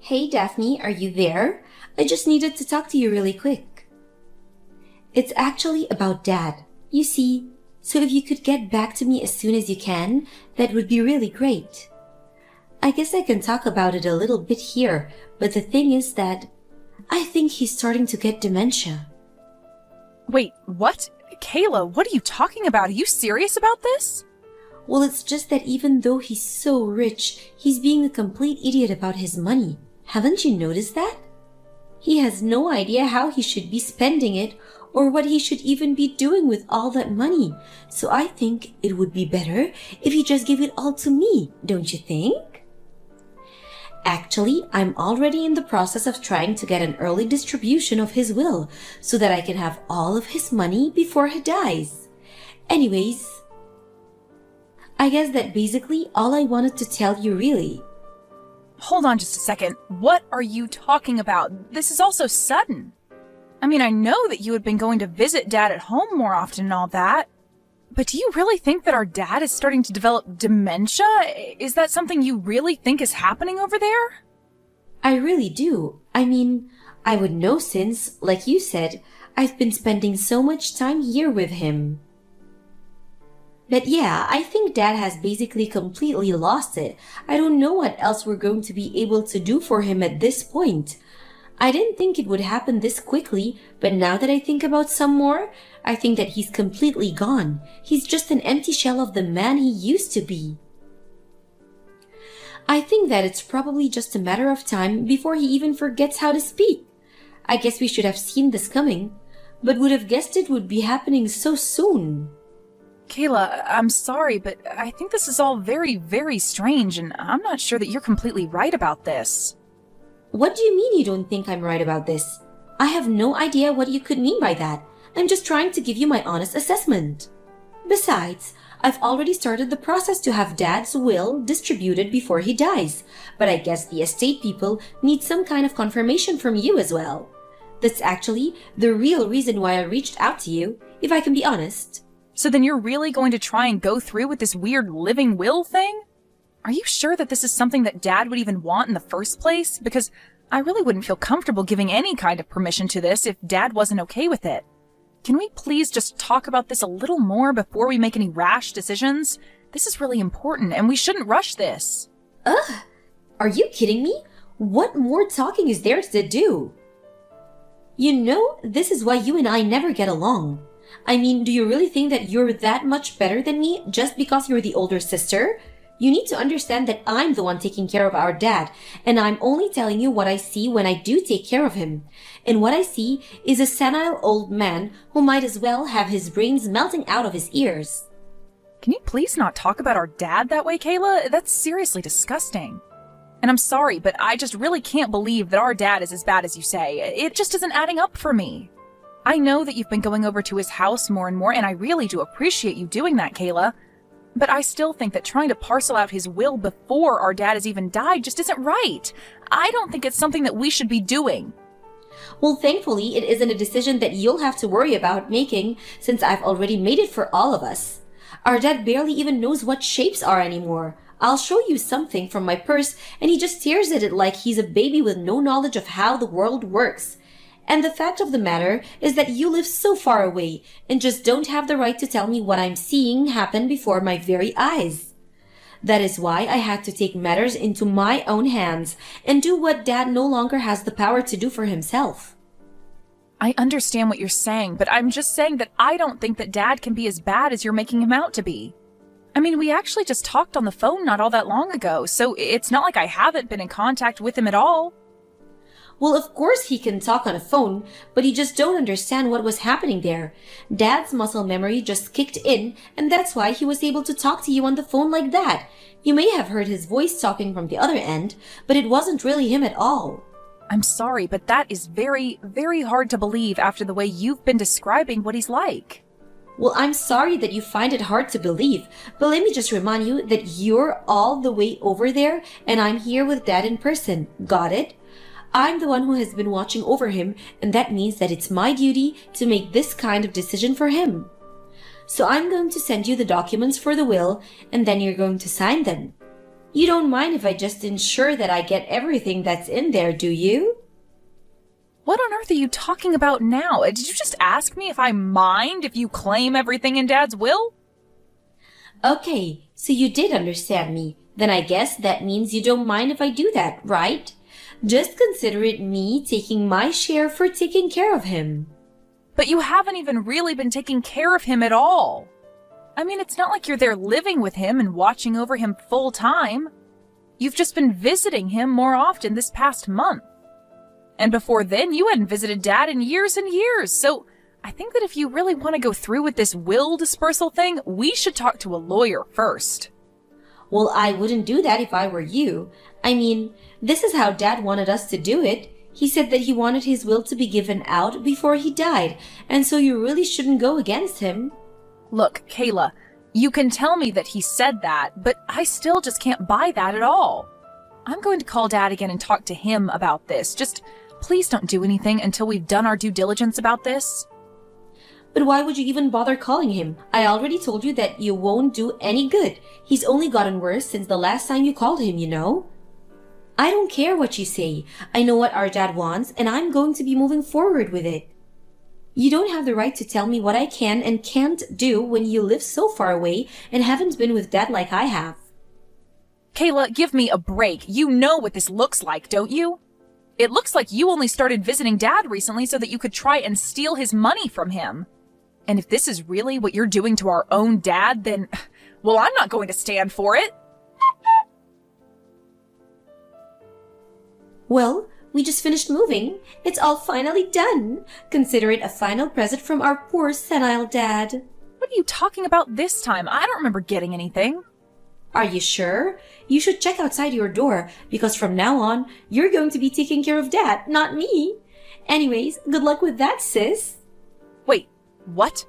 Hey Daphne, are you there? I just needed to talk to you really quick. It's actually about Dad. You see, so if you could get back to me as soon as you can, that would be really great. I guess I can talk about it a little bit here, but the thing is that I think he's starting to get dementia. Wait, what? Kayla, what are you talking about? Are you serious about this? Well, it's just that even though he's so rich, he's being a complete idiot about his money. Haven't you noticed that? He has no idea how he should be spending it or what he should even be doing with all that money. So I think it would be better if he just gave it all to me, don't you think? Actually, I'm already in the process of trying to get an early distribution of his will so that I can have all of his money before he dies. Anyways, I guess that basically all I wanted to tell you really. Hold on just a second. What are you talking about? This is all so sudden. I mean, I know that you had been going to visit Dad at home more often and all that, but do you really think that our dad is starting to develop dementia? Is that something you really think is happening over there? I really do. I mean, I would know since, like you said, I've been spending so much time here with him. But yeah, I think Dad has basically completely lost it. I don't know what else we're going to be able to do for him at this point. I didn't think it would happen this quickly, but now that I think about some more, I think that he's completely gone. He's just an empty shell of the man he used to be. I think that it's probably just a matter of time before he even forgets how to speak. I guess we should have seen this coming, but would have guessed it would be happening so soon. Kayla, I'm sorry, but I think this is all very, very strange, and I'm not sure that you're completely right about this. What do you mean you don't think I'm right about this? I have no idea what you could mean by that. I'm just trying to give you my honest assessment. Besides, I've already started the process to have Dad's will distributed before he dies, but I guess the estate people need some kind of confirmation from you as well. That's actually the real reason why I reached out to you, if I can be honest. So then you're really going to try and go through with this weird living will thing? Are you sure that this is something that Dad would even want in the first place? Because I really wouldn't feel comfortable giving any kind of permission to this if Dad wasn't okay with it. Can we please just talk about this a little more before we make any rash decisions? This is really important, and we shouldn't rush this. Ugh! Are you kidding me? What more talking is there to do? You know, this is why you and I never get along. I mean, do you really think that you're that much better than me just because you're the older sister? You need to understand that I'm the one taking care of our dad, and I'm only telling you what I see when I do take care of him. And what I see is a senile old man who might as well have his brains melting out of his ears. Can you please not talk about our dad that way, Kayla? That's seriously disgusting. And I'm sorry, but I just really can't believe that our dad is as bad as you say. It just isn't adding up for me. I know that you've been going over to his house more and more, and I really do appreciate you doing that, Kayla. But I still think that trying to parcel out his will before our dad has even died just isn't right. I don't think it's something that we should be doing. Well, thankfully, it isn't a decision that you'll have to worry about making since I've already made it for all of us. Our dad barely even knows what shapes are anymore. I'll show you something from my purse and he just stares at it like he's a baby with no knowledge of how the world works. And the fact of the matter is that you live so far away and just don't have the right to tell me what I'm seeing happen before my very eyes. That is why I had to take matters into my own hands and do what Dad no longer has the power to do for himself. I understand what you're saying, but I'm just saying that I don't think that Dad can be as bad as you're making him out to be. I mean, we actually just talked on the phone not all that long ago, so it's not like I haven't been in contact with him at all. Well, of course he can talk on a phone, but you just don't understand what was happening there. Dad's muscle memory just kicked in, and that's why he was able to talk to you on the phone like that. You may have heard his voice talking from the other end, but it wasn't really him at all. I'm sorry, but that is very, very hard to believe after the way you've been describing what he's like. Well, I'm sorry that you find it hard to believe, but let me just remind you that you're all the way over there, and I'm here with Dad in person. Got it? I'm the one who has been watching over him, and that means that it's my duty to make this kind of decision for him. So I'm going to send you the documents for the will, and then you're going to sign them. You don't mind if I just ensure that I get everything that's in there, do you? What on earth are you talking about now? Did you just ask me if I mind if you claim everything in Dad's will? Okay, so you did understand me. Then I guess that means you don't mind if I do that, right? Just consider it me taking my share for taking care of him. But you haven't even really been taking care of him at all. I mean, it's not like you're there living with him and watching over him full time. You've just been visiting him more often this past month. And before then, you hadn't visited Dad in years and years. So I think that if you really want to go through with this will dispersal thing, we should talk to a lawyer first. Well, I wouldn't do that if I were you. I mean, this is how Dad wanted us to do it. He said that he wanted his will to be given out before he died, and so you really shouldn't go against him. Look, Kayla, you can tell me that he said that, but I still just can't buy that at all. I'm going to call Dad again and talk to him about this. Just please don't do anything until we've done our due diligence about this. But why would you even bother calling him? I already told you that you won't do any good. He's only gotten worse since the last time you called him, you know? I don't care what you say. I know what our dad wants, and I'm going to be moving forward with it. You don't have the right to tell me what I can and can't do when you live so far away and haven't been with Dad like I have. Kayla, give me a break. You know what this looks like, don't you? It looks like you only started visiting Dad recently so that you could try and steal his money from him. And if this is really what you're doing to our own dad, then, well, I'm not going to stand for it. Well, we just finished moving. It's all finally done. Consider it a final present from our poor senile dad. What are you talking about this time? I don't remember getting anything. Are you sure? You should check outside your door, because from now on, you're going to be taking care of Dad, not me. Anyways, good luck with that, sis. Wait, what?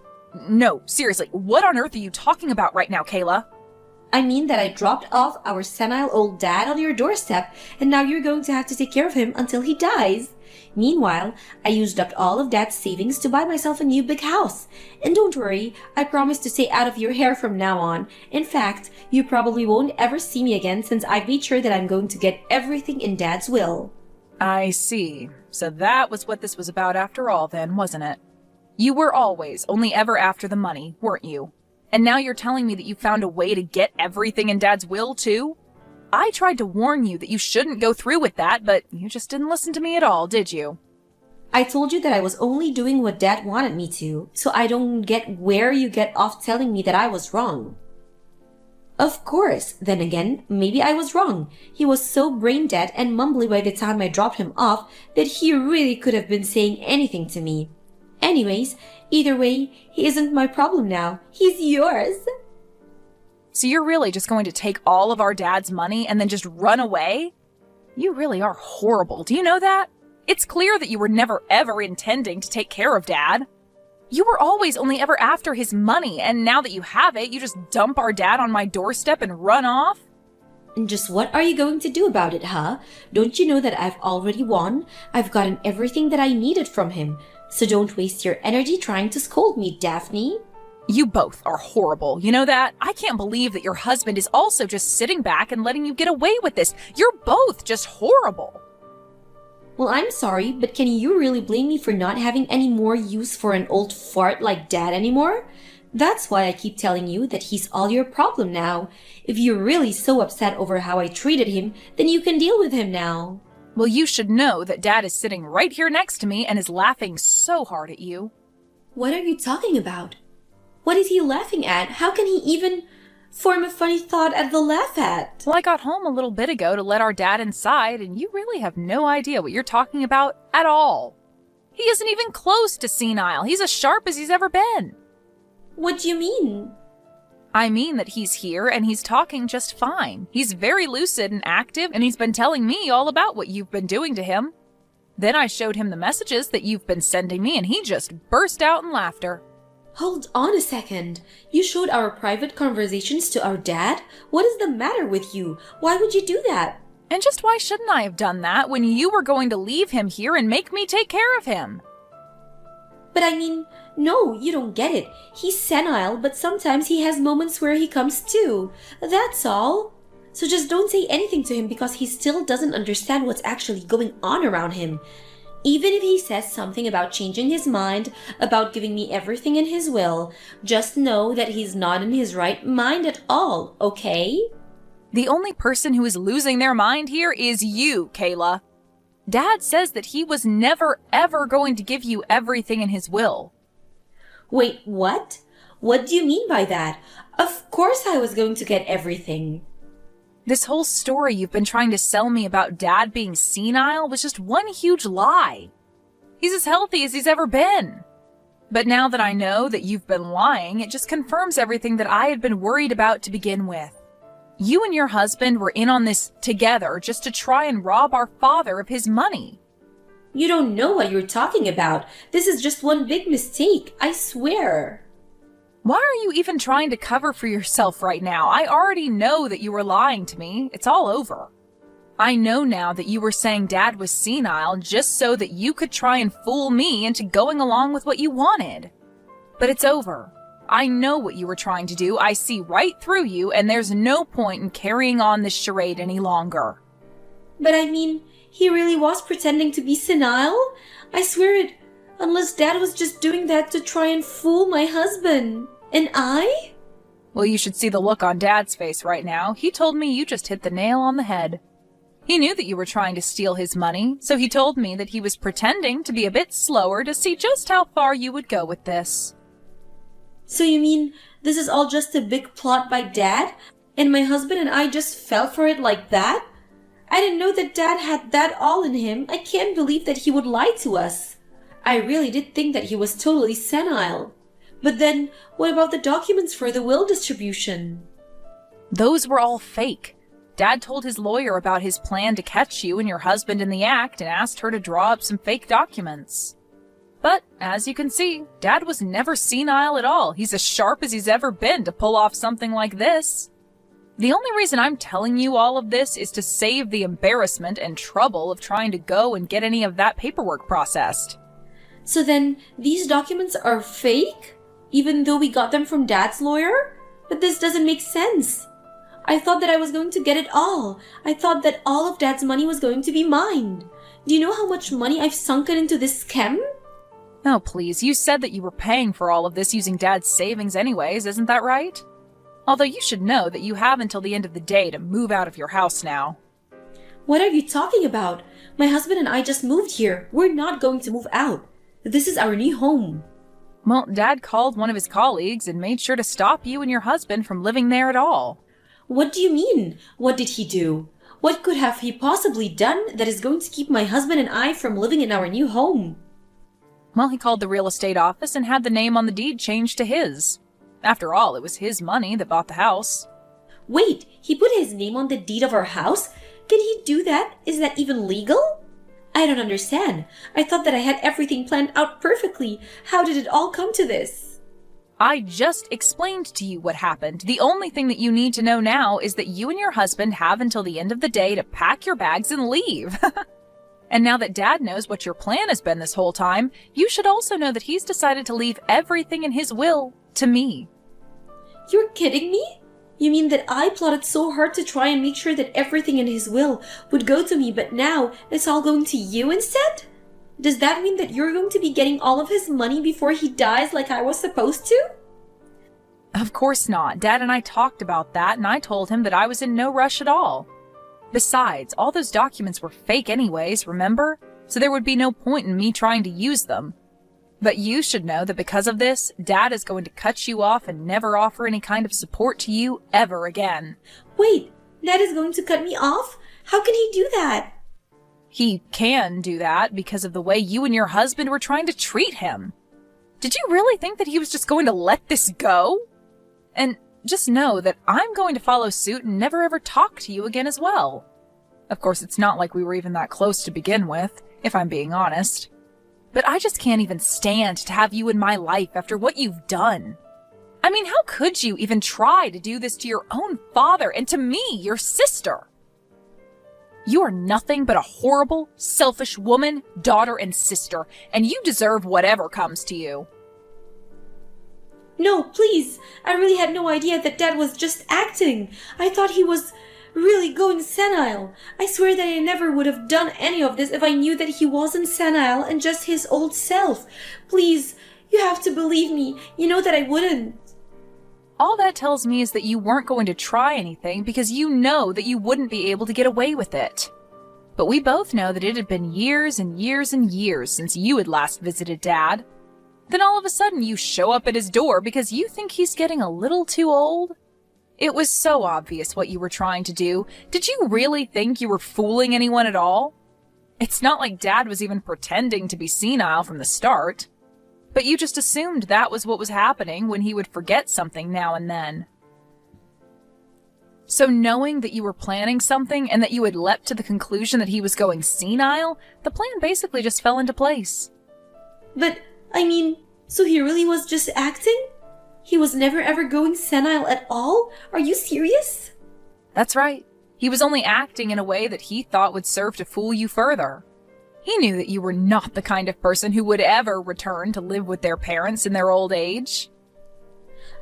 No, seriously, what on earth are you talking about right now, Kayla? I mean that I dropped off our senile old dad on your doorstep, and now you're going to have to take care of him until he dies. Meanwhile, I used up all of Dad's savings to buy myself a new big house. And don't worry, I promise to stay out of your hair from now on. In fact, you probably won't ever see me again since I've made sure that I'm going to get everything in Dad's will. I see. So that was what this was about after all then, wasn't it? You were always only ever after the money, weren't you? And now you're telling me that you found a way to get everything in Dad's will, too? I tried to warn you that you shouldn't go through with that, but you just didn't listen to me at all, did you? I told you that I was only doing what Dad wanted me to, so I don't get where you get off telling me that I was wrong. Of course, then again, maybe I was wrong. He was so brain dead and mumbly by the time I dropped him off that he really could have been saying anything to me. Anyways, either way, he isn't my problem now. He's yours. So you're really just going to take all of our Dad's money and then just run away? You really are horrible. Do you know that? It's clear that you were never ever intending to take care of Dad. You were always only ever after his money, and now that you have it, you just dump our dad on my doorstep and run off? And just what are you going to do about it, huh? Don't you know that I've already won? I've gotten everything that I needed from him. So don't waste your energy trying to scold me, Daphne. You both are horrible. You know that? I can't believe that your husband is also just sitting back and letting you get away with this. You're both just horrible. Well, I'm sorry, but can you really blame me for not having any more use for an old fart like Dad anymore? That's why I keep telling you that he's all your problem now. If you're really so upset over how I treated him, then you can deal with him now. Well, you should know that Dad is sitting right here next to me and is laughing so hard at you. What are you talking about? What is he laughing at? How can he even form a funny thought at the laugh at? Well, I got home a little bit ago to let our dad inside, and you really have no idea what you're talking about at all. He isn't even close to senile. He's as sharp as he's ever been. What do you mean? I mean that he's here and he's talking just fine. He's very lucid and active, and he's been telling me all about what you've been doing to him. Then I showed him the messages that you've been sending me, and he just burst out in laughter. Hold on a second. You showed our private conversations to our dad? What is the matter with you? Why would you do that? And just why shouldn't I have done that when you were going to leave him here and make me take care of him? But I mean, no, you don't get it. He's senile, but sometimes he has moments where he comes to. That's all. So just don't say anything to him because he still doesn't understand what's actually going on around him. Even if he says something about changing his mind, about giving me everything in his will, just know that he's not in his right mind at all, okay? The only person who is losing their mind here is you, Kayla. Dad says that he was never ever going to give you everything in his will. Wait, what? What do you mean by that? Of course I was going to get everything. This whole story you've been trying to sell me about Dad being senile was just one huge lie. He's as healthy as he's ever been. But now that I know that you've been lying, it just confirms everything that I had been worried about to begin with. You and your husband were in on this together just to try and rob our father of his money. You don't know what you're talking about. This is just one big mistake, I swear. Why are you even trying to cover for yourself right now? I already know that you were lying to me. It's all over. I know now that you were saying Dad was senile just so that you could try and fool me into going along with what you wanted. But it's over. I know what you were trying to do. I see right through you, and there's no point in carrying on this charade any longer. But I mean, he really was pretending to be senile? I swear it. Unless Dad was just doing that to try and fool my husband. And I? Well, you should see the look on Dad's face right now. He told me you just hit the nail on the head. He knew that you were trying to steal his money, so he told me that he was pretending to be a bit slower to see just how far you would go with this. So you mean this is all just a big plot by Dad? And my husband and I just fell for it like that? I didn't know that Dad had that all in him. I can't believe that he would lie to us. I really did think that he was totally senile. But then, what about the documents for the will distribution? Those were all fake. Dad told his lawyer about his plan to catch you and your husband in the act and asked her to draw up some fake documents. But, as you can see, Dad was never senile at all. He's as sharp as he's ever been to pull off something like this. The only reason I'm telling you all of this is to save the embarrassment and trouble of trying to go and get any of that paperwork processed. So then, these documents are fake? Even though we got them from Dad's lawyer? But this doesn't make sense. I thought that I was going to get it all. I thought that all of Dad's money was going to be mine. Do you know how much money I've sunken into this scam? Oh, please, you said that you were paying for all of this using Dad's savings anyways, isn't that right? Although you should know that you have until the end of the day to move out of your house now. What are you talking about? My husband and I just moved here. We're not going to move out. This is our new home. Well, Dad called one of his colleagues and made sure to stop you and your husband from living there at all. What do you mean? What did he do? What could have he possibly done that is going to keep my husband and I from living in our new home? Well, he called the real estate office and had the name on the deed changed to his. After all, it was his money that bought the house. Wait, he put his name on the deed of our house? Can he do that? Is that even legal? I don't understand. I thought that I had everything planned out perfectly. How did it all come to this? I just explained to you what happened. The only thing that you need to know now is that you and your husband have until the end of the day to pack your bags and leave. And now that Dad knows what your plan has been this whole time, you should also know that he's decided to leave everything in his will to me. You're kidding me? You mean that I plotted so hard to try and make sure that everything in his will would go to me, but now it's all going to you instead? Does that mean that you're going to be getting all of his money before he dies like I was supposed to? Of course not. Dad and I talked about that, and I told him that I was in no rush at all. Besides, all those documents were fake anyways, remember? So there would be no point in me trying to use them. But you should know that because of this, Dad is going to cut you off and never offer any kind of support to you ever again. Wait, Dad is going to cut me off? How can he do that? He can do that because of the way you and your husband were trying to treat him. Did you really think that he was just going to let this go? And just know that I'm going to follow suit and never ever talk to you again as well. Of course, it's not like we were even that close to begin with, if I'm being honest. But I just can't even stand to have you in my life after what you've done. I mean, how could you even try to do this to your own father and to me, your sister? You are nothing but a horrible, selfish woman, daughter, and sister, and you deserve whatever comes to you. No, please. I really had no idea that Dad was just acting. I thought he was really going senile. I swear that I never would have done any of this if I knew that he wasn't senile and just his old self. Please, you have to believe me. You know that I wouldn't. All that tells me is that you weren't going to try anything because you know that you wouldn't be able to get away with it. But we both know that it had been years and years and years since you had last visited Dad. Then all of a sudden you show up at his door because you think he's getting a little too old? It was so obvious what you were trying to do. Did you really think you were fooling anyone at all? It's not like Dad was even pretending to be senile from the start. But you just assumed that was what was happening when he would forget something now and then. So knowing that you were planning something and that you had leapt to the conclusion that he was going senile, the plan basically just fell into place. But, I mean, so he really was just acting? He was never ever going senile at all? Are you serious? That's right. He was only acting in a way that he thought would serve to fool you further. He knew that you were not the kind of person who would ever return to live with their parents in their old age.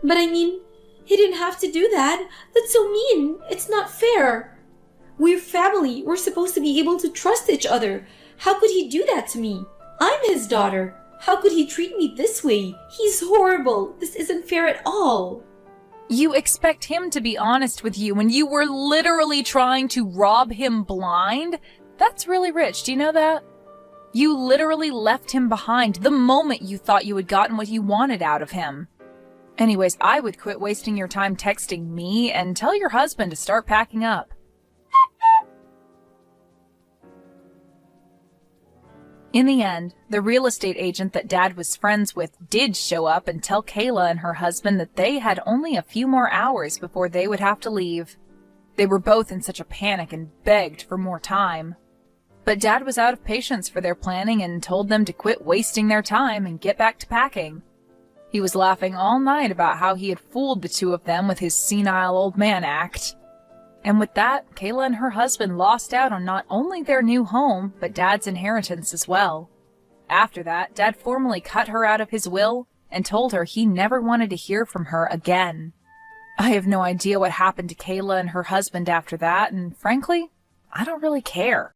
But I mean, he didn't have to do that. That's so mean. It's not fair. We're family. We're supposed to be able to trust each other. How could he do that to me? I'm his daughter. How could he treat me this way? He's horrible. This isn't fair at all. You expect him to be honest with you when you were literally trying to rob him blind? That's really rich. Do you know that? You literally left him behind the moment you thought you had gotten what you wanted out of him. Anyways, I would quit wasting your time texting me and tell your husband to start packing up. In the end, the real estate agent that Dad was friends with did show up and tell Kayla and her husband that they had only a few more hours before they would have to leave. They were both in such a panic and begged for more time. But Dad was out of patience for their planning and told them to quit wasting their time and get back to packing. He was laughing all night about how he had fooled the two of them with his senile old man act. And with that, Kayla and her husband lost out on not only their new home, but Dad's inheritance as well. After that, Dad formally cut her out of his will and told her he never wanted to hear from her again. I have no idea what happened to Kayla and her husband after that, and frankly, I don't really care.